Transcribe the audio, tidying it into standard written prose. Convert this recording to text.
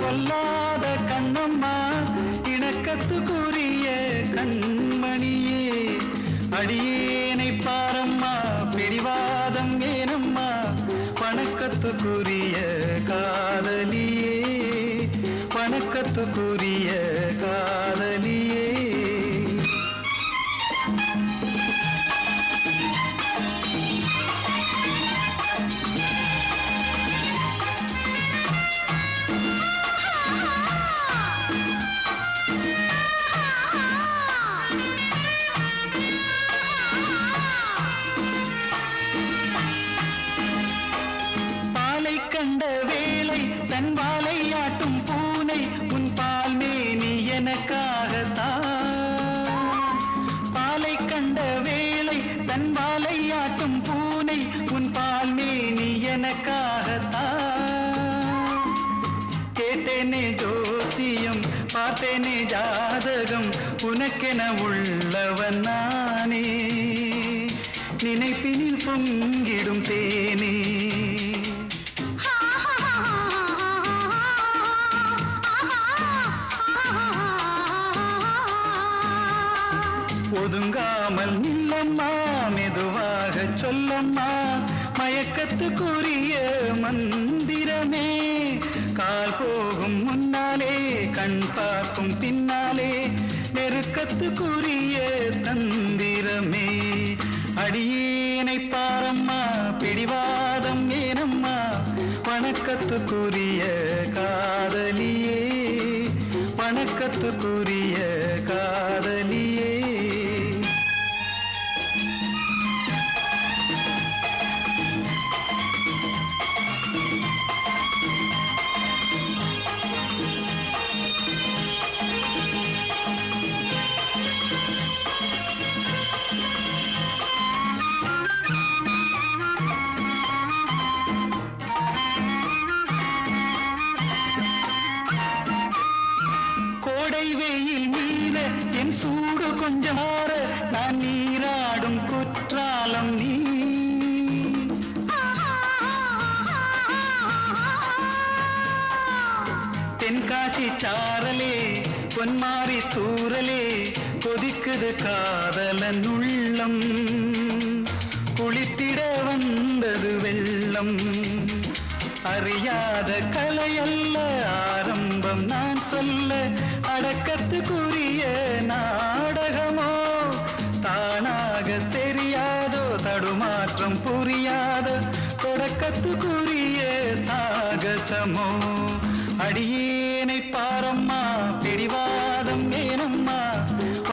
கொல்லாத கண்ணம்மா இணக்கத்துக்குரிய கண்மணியே அடியேனை பாரம்மா பிடிவாதம் ஏனம்மா வணக்கத்துக்குரிய காதலியே வணக்கத்துக்குரிய காதலியே கண்ட வேளை தன் வாலையாட்டும் பூனை உன் பால் மேனி எனக்காகத்தான் பாலை கண்ட வேளை தன் வாலையாட்டும் பூனை உன் பால் மேனி எனக்காகத்தான் கேட்டேனே ஜோசியம் பார்த்தேனே ஜாதகம் உனக்கென உள்ளவன் நானே நினைப்பினில் பொங்கிடும் தேனே ஒதுங்காமல் நில்லம்மா மெதுவாக சொல்லம்மா மயக்கத்துக்குரிய மந்திரமே கால் போகும் முன்னாலே கண் பார்க்கும் பின்னாலே நெருக்கத்துக்குரிய தந்திரமே அடியேனை பாரம்மா பிடிவாதம் ஏனம்மா வணக்கத்துக்குரிய காதலியே வணக்கத்துக்குரிய காதலியே வெயில் நீர என் சூடு கொஞ்சம் மாற நான் நீராடும் குற்றாலம் நீ தென்காசி சாரலே பொன்மாரி தூரலே கொதிக்குது காதலன் உள்ளம் குளித்திட வந்தது வெள்ளம் அறியாத கலையல்ல ஆரம்பம் நான் சொல்ல அடக்கத்துக்குரிய நாடகமோ தானாக தெரியாதோ தடுமாற்றம் புரியாத தொடக்கத்துக்குரிய சாகசமோ அடியேனை